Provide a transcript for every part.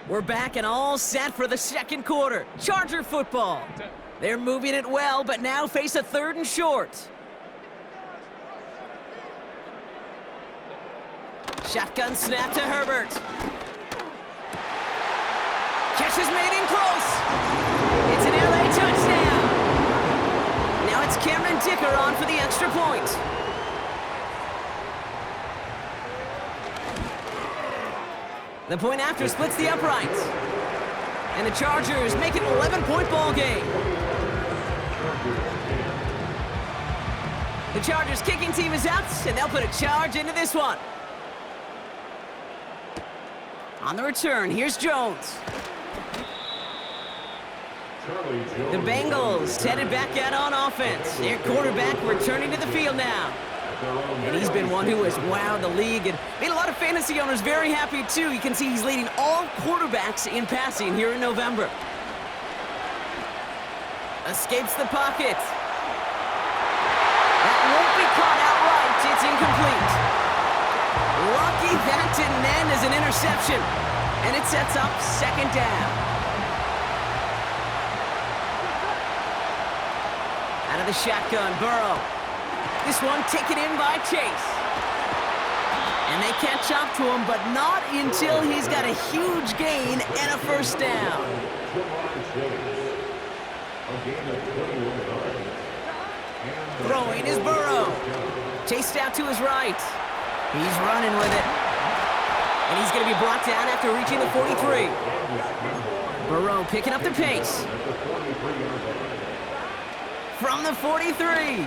We're back and all set for the second quarter. Charger football. They're moving it well, but now face a 3rd and short. Shotgun snap to Herbert. Catch is made in close. It's an LA touchdown. Now it's Cameron Dicker on for the extra point. The point after splits the uprights. And the Chargers make it an 11-point ball game. The Chargers kicking team is out, and they'll put a charge into this one. On the return, here's Jones. The Bengals headed back out on offense. Their quarterback returning to the field now. And he's been one who has wowed the league and made a lot of fantasy owners very happy, too. You can see he's leading all quarterbacks in passing here in November. Escapes the pocket. That won't be caught outright. It's incomplete. Lucky that didn't end as an interception. And it sets up 2nd down. Out of the shotgun, Burrow. This one taken in by Chase. And they catch up to him, but not until he's got a huge gain and a 1st down. Throwing is Burrow. Chased out to his right. He's running with it. And he's going to be brought down after reaching the 43. Burrow picking up the pace. From the 43.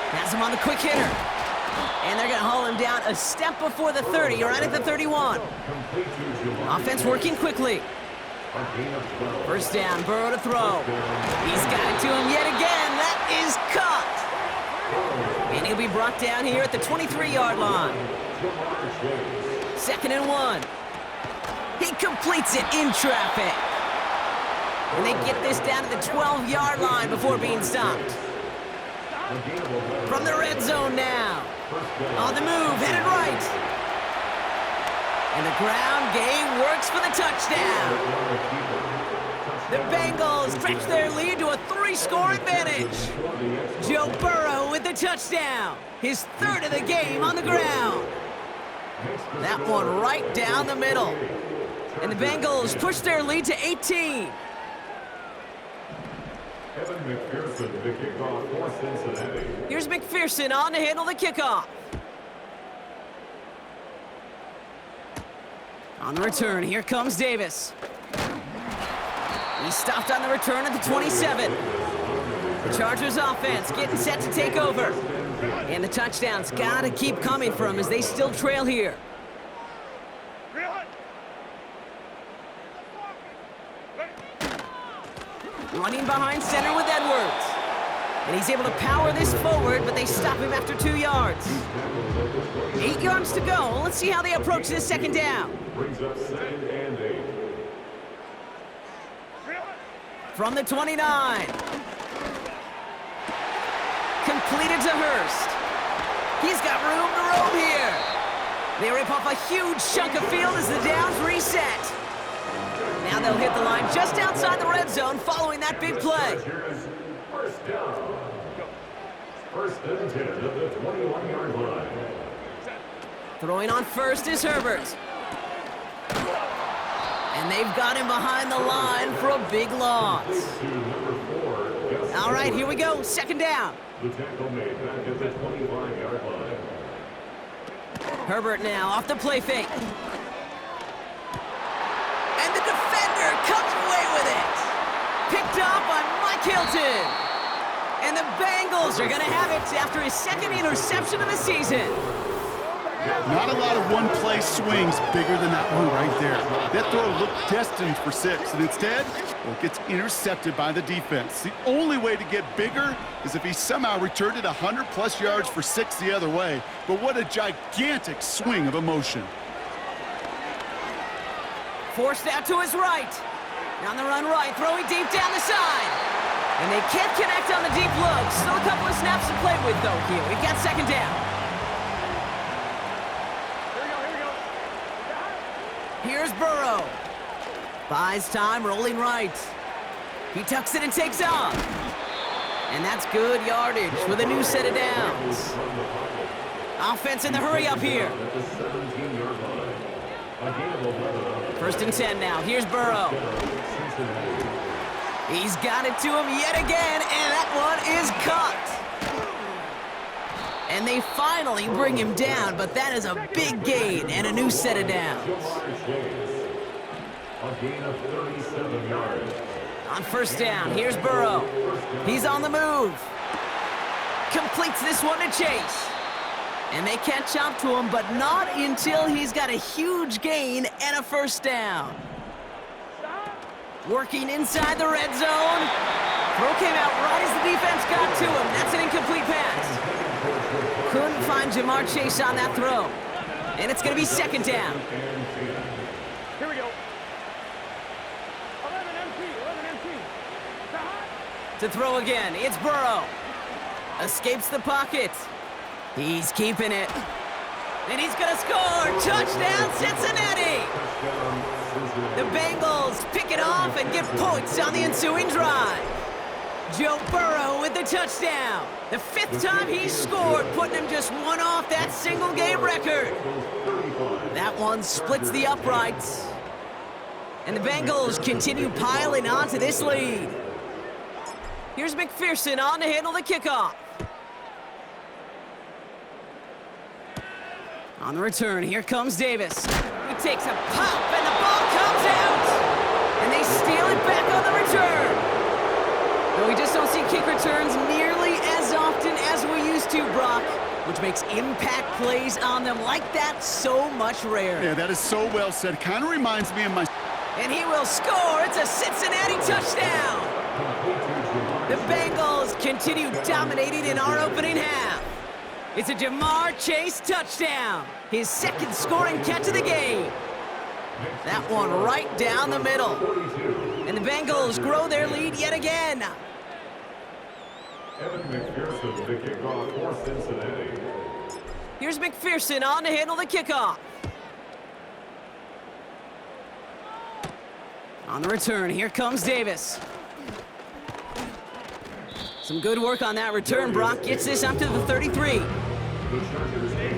Has him on the quick hitter. And they're going to haul him down a step before the 30, right at the 31. Offense working quickly. 1st down, Burrow to throw. He's got it to him yet again. That is caught. And he'll be brought down here at the 23-yard line. 2nd and 1. He completes it in traffic. And they get this down to the 12-yard line before being stopped. From the red zone now. On the move, headed right. And the ground game works for the touchdown. The Bengals stretch their lead to a 3-score advantage. Joe Burrow with the touchdown. His 3rd of the game on the ground. That one right down the middle. And the Bengals push their lead to 18. McPherson to kick off for Cincinnati. Here's McPherson on to handle the kickoff. On the return, here comes Davis. He stopped on the return at the 27. The Chargers offense getting set to take over. And the touchdowns got to keep coming for them as they still trail here. Running behind center with Edwards. And he's able to power this forward, but they stop him after 2 yards. 8 yards to go. Let's see how they approach this 2nd down. Brings up 2nd and 8. From the 29. Completed to Hurst. He's got room to roam here. They rip off a huge chunk of field as the downs reset. Now they'll hit the line just outside the red zone following that big play. 1st down. 1st and 10 at the 21-yard line. Throwing on 1st is Herbert. And they've got him behind the line for a big loss. All right, here we go. 2nd down. The tackle made back at the 25-yard line. Herbert now off the play fake. And the defender comes away with it. Picked up by Mike Hilton. And the Bengals are going to have it after his 2nd interception of the season. Not a lot of one-play swings bigger than that one right there. That throw looked destined for 6, and instead, well, it gets intercepted by the defense. The only way to get bigger is if he somehow returned it 100-plus yards for 6 the other way. But what a gigantic swing of emotion. Forced out to his right. On the run right, throwing deep down the side. And they can't connect on the deep look. Still a couple of snaps to play with, though, here. We've got 2nd down. Here's Burrow. Buys time, rolling right. He tucks it and takes off. And that's good yardage with a new set of downs. Offense in the hurry up here. First and 10 now. Here's Burrow. He's got it to him yet again, and that one is caught. And they finally bring him down, but that is a big gain and a new set of downs. A gain of 37 yards. On first down, here's Burrow. He's on the move. Completes this one to Chase. And they catch up to him, but not until he's got a huge gain and a first down. Working inside the red zone. Throw came out right as the defense got to him. That's an incomplete pass. Couldn't find Jamar Chase on that throw. And it's going to be second down. Here we go. 11 MP. To throw again, it's Burrow. Escapes the pocket. He's keeping it. And he's going to score. Touchdown, Cincinnati. The Bengals pick it off and get points on the ensuing drive. Joe Burrow with the touchdown. The 5th time he's scored, putting him just one off that single-game record. That one splits the uprights. And the Bengals continue piling onto this lead. Here's McPherson on to handle the kickoff. On the return, here comes Davis. He takes a pop, and the ball comes out! And they steal it back on the return. But we just don't see kick returns nearly as often as we used to, Brock, which makes impact plays on them like that so much rarer. Yeah, that is so well said. Kind of reminds me of my... And he will score. It's a Cincinnati touchdown. The Bengals continue dominating in our opening half. It's a Jamar Chase touchdown. His 2nd scoring catch of the game. That one right down the middle. And the Bengals grow their lead yet again. Evan McPherson, the kickoff for Cincinnati. Here's McPherson on to handle the kickoff. On the return, here comes Davis. Some good work on that return. Brock gets this up to the 33.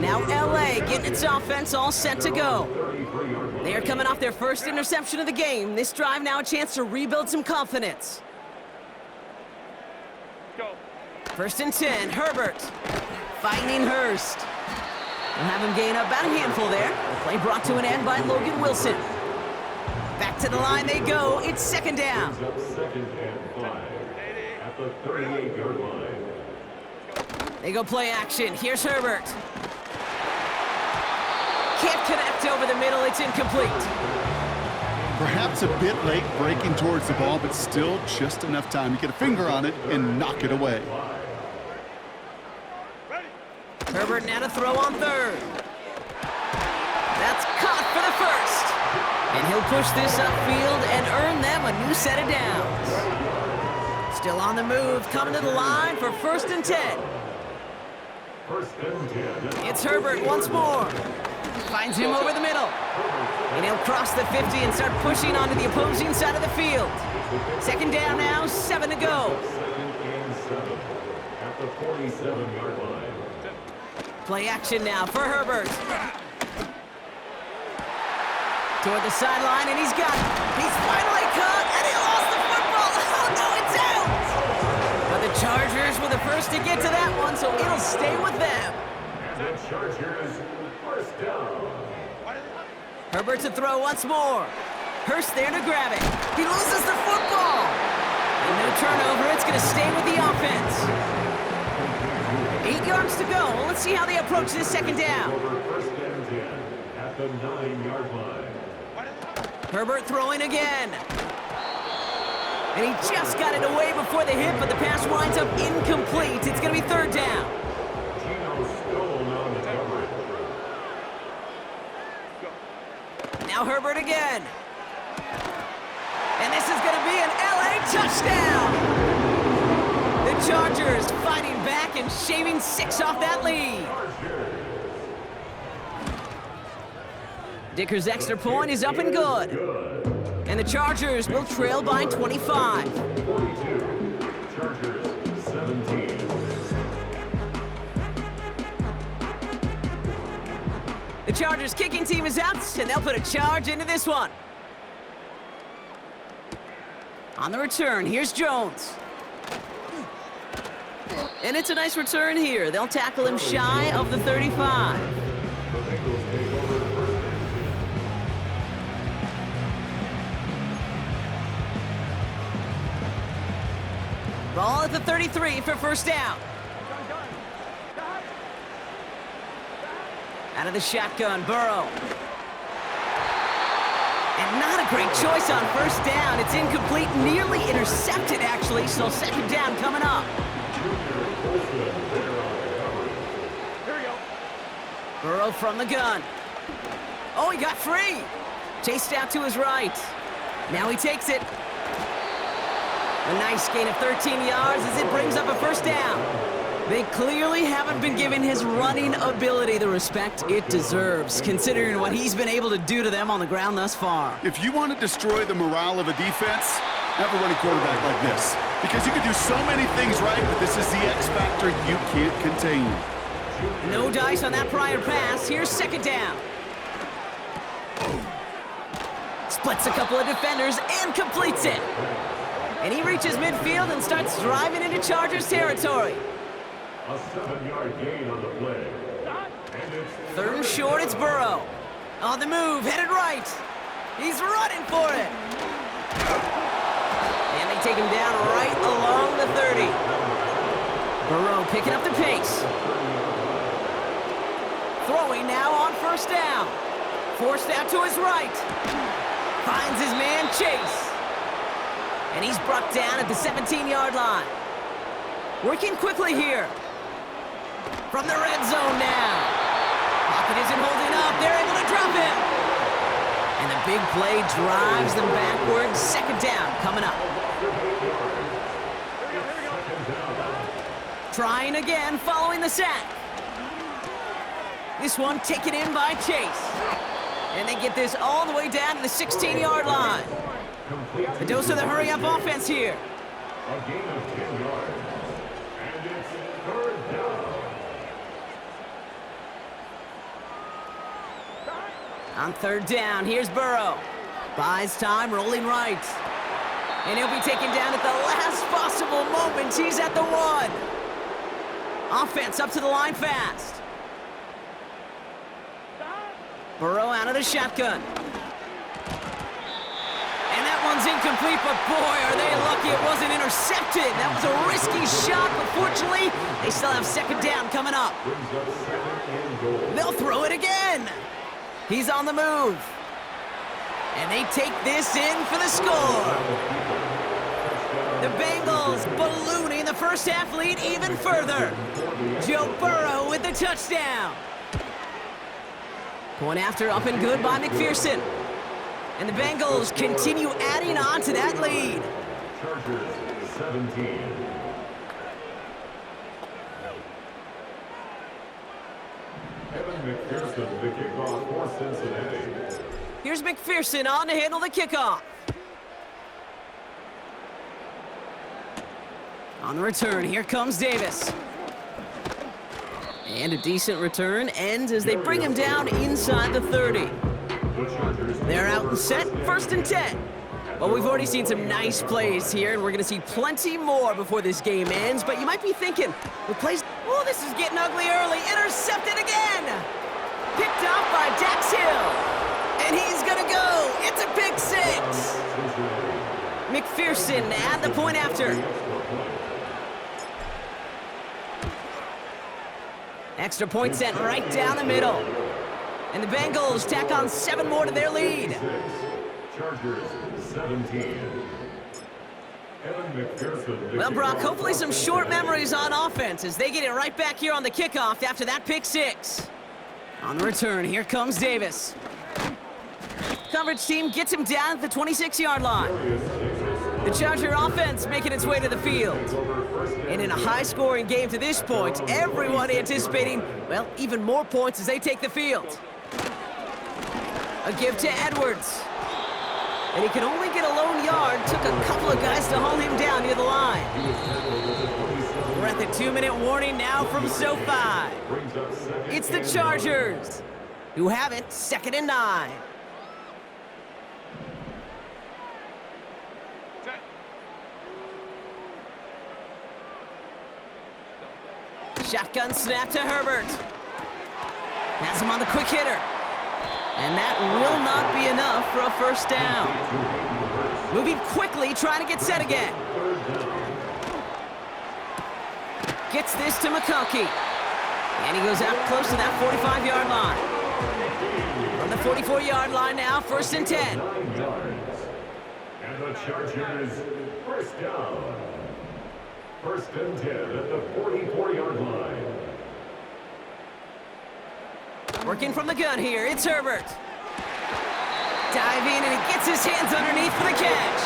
Now LA getting its offense all set to go. They are coming off their first interception of the game. This drive now a chance to rebuild some confidence. Go. First and 10, Herbert. Finding Hurst. We'll have him gain about a handful there. The play brought to an end by Logan Wilson. Back to the line they go. It's second down. Second and 5 at the 38-yard line. They go play action. Here's Herbert. Can't connect over the middle. It's incomplete. Perhaps a bit late breaking towards the ball, but still just enough time to get a finger on it and knock it away. Herbert now to throw on third. That's caught for the first. And he'll push this upfield and earn them a new set of downs. Still on the move, coming to the line for first and 10. First and 10. It's Herbert once more. Finds him over the middle. And he'll cross the 50 and start pushing onto the opposing side of the field. Second down now, 7 to go. Second and 7 at the 47-yard line. Play action now for Herbert. Toward the sideline, and he's got it. He's finally caught, and he lost the football. Oh, no, it's out! But the Chargers were the first to get to that one, so it'll stay with them. And the Chargers first down. Herbert to throw once more. Hurst there to grab it. He loses the football. And no turnover. It's going to stay with the offense. 8 yards to go. Let's see how they approach this second down. Over first and 10 at the 9-yard line. Herbert throwing again. And he just got it away before the hit, but the pass winds up incomplete. It's going to be third down. Gino Stone on the coverage. Now Herbert again. And this is going to be an LA touchdown. The Chargers fighting back and shaving 6 off that lead. Dicker's extra point is up and good. And the Chargers will trail by 25. 42. Chargers 17. The Chargers kicking team is out, and they'll put a charge into this one. On the return, here's Jones. And it's a nice return here. They'll tackle him shy of the 35. The Bengals take over the first down. Ball at the 33 for first down. Out of the shotgun, Burrow. And not a great choice on first down. It's incomplete, nearly intercepted, actually, so second down coming up. Burrow from the gun. Oh, he got free. Chased out to his right. Now he takes it. A nice gain of 13 yards as it brings up a first down. They clearly haven't been giving his running ability the respect it deserves, considering what he's been able to do to them on the ground thus far. If you want to destroy the morale of a defense, have a running quarterback like this. Because you can do so many things right, but this is the X factor you can't contain. No dice on that prior pass. Here's second down. Splits a couple of defenders and completes it. And he reaches midfield and starts driving into Chargers territory. A 7-yard gain on the play. And it's Third and short, it's Burrow. On the move, headed right. He's running for it. And they take him down right along the 30. Burrow picking up the pace. Throwing now on first down. Forced out to his right. Finds his man Chase. And he's brought down at the 17-yard line. Working quickly here. From the red zone now. Pocket isn't holding up. They're able to drop him. And the big play drives them backwards. Second down coming up. Trying again following the sack. This one taken in by Chase. And they get this all the way down to the 16-yard line. The dose of the hurry-up offense here. a gain of 10 yards. And it's third down. On third down, here's Burrow. Buys time, rolling right. And he'll be taken down at the last possible moment. He's at the 1. Offense up to the line fast. Burrow out of the shotgun. And that one's incomplete, but boy, are they lucky it wasn't intercepted. That was a risky shot, but fortunately, they still have second down coming up. Brings up second and goal. They'll throw it again. He's on the move. And they take this in for the score. The Bengals ballooning the first half lead even further. Joe Burrow with the touchdown. Point after up and good by McPherson. And the Bengals continue adding on to that lead. Chargers 17. Evan McPherson, the kickoff for Cincinnati. Here's McPherson on to handle the kickoff. On the return, here comes Davis. And a decent return ends as they bring him down inside the 30. The Chargers. They're out and set, first and 10. Well, we've already seen some nice plays here, and we're going to see plenty more before this game ends. But you might be thinking, the plays, oh, this is getting ugly early. Intercepted again. Picked off by Dax Hill. And he's going to go. It's a pick six. McPherson at the point after. Extra point sent right down the middle. And the Bengals tack on 7 more to their lead. Chargers 17. Evan McPherson. Well, Brock, hopefully some short memories on offense as they get it right back here on the kickoff after that pick six. On the return, here comes Davis. Coverage team gets him down at the 26-yard line. The Charger offense making its way to the field. And in a high-scoring game to this point, everyone anticipating, well, even more points as they take the field. A give to Edwards. And he can only get a lone yard. Took a couple of guys to haul him down near the line. We're at the 2-minute warning now from SoFi. It's the Chargers, who have it 2nd and 9. Shotgun snap to Herbert. Has him on the quick hitter. And that will not be enough for a first down. Moving quickly, trying to get set again. Gets this to McConkey. And he goes out close to that 45-yard line. From the 44-yard line now, 1st and 10. And the Chargers, first down. 1st and 10 at the 44-yard line. Working from the gun here, it's Herbert. Diving, and he gets his hands underneath for the catch.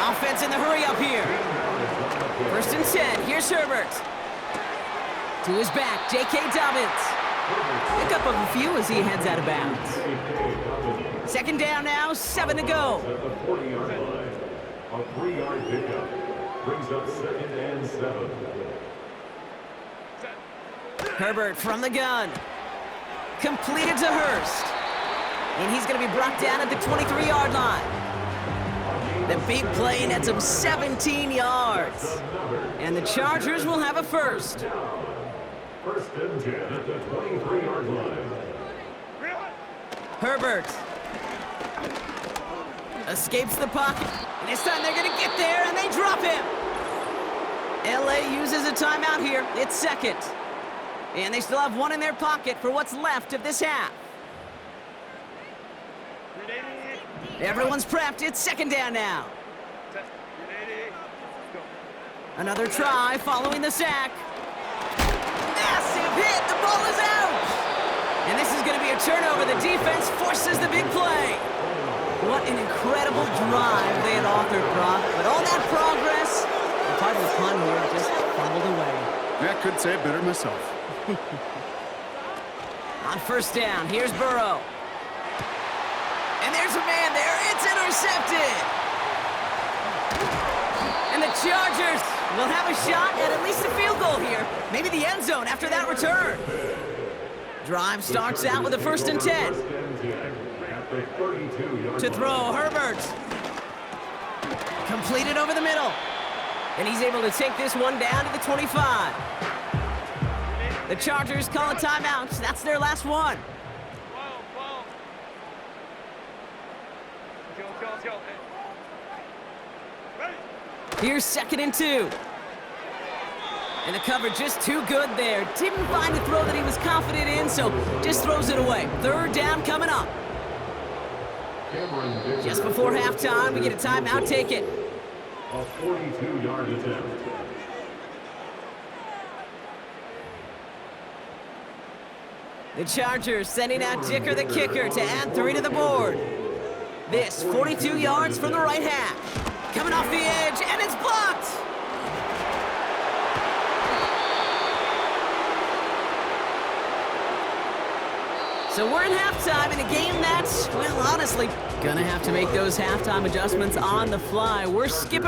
Offense in the hurry up here. 1st and 10, here's Herbert. To his back, J.K. Dobbins. Pick up of a few as he heads out of bounds. 2nd down now, 7 to go. At the 40-yard line, a 3-yard pickup brings up 2nd and 7. Herbert from the gun. Completed to Hurst. And he's going to be brought down at the 23-yard line. The big play nets him 17 yards. And the Chargers will have a first. 1st and 10 at the 23-yard line. Herbert escapes the pocket. And this time they're going to get there, and they drop him. LA uses a timeout here. It's 2nd. And they still have one in their pocket for what's left of this half. Everyone's prepped. It's 2nd down now. Another try following the sack. Massive hit. The ball is out. And this is going to be a turnover. The defense forces the big play. What an incredible drive they had authored, Brock. But all that progress, the part of the pun here just fumbled away. Yeah, I couldn't say it better myself. On 1st down, here's Burrow. And there's a man there. It's intercepted. And the Chargers will have a shot at least a field goal here. Maybe the end zone after that return. Drive starts out with a 1st and 10. To throw, Herbert. Completed over the middle. And he's able to take this one down to the 25. The Chargers call a timeout. That's their last one. Here's 2nd and 2. And the coverage just too good there. Didn't find a throw that he was confident in, so just throws it away. 3rd down coming up. Just before halftime, we get a timeout. Take it. A 42-yard attempt. The Chargers sending out Dicker the kicker to add 3 to the board. This 42 yards from the right half. Coming off the edge, and it's blocked. So we're in halftime in a game that's, well, honestly, gonna have to make those halftime adjustments on the fly. We're skipping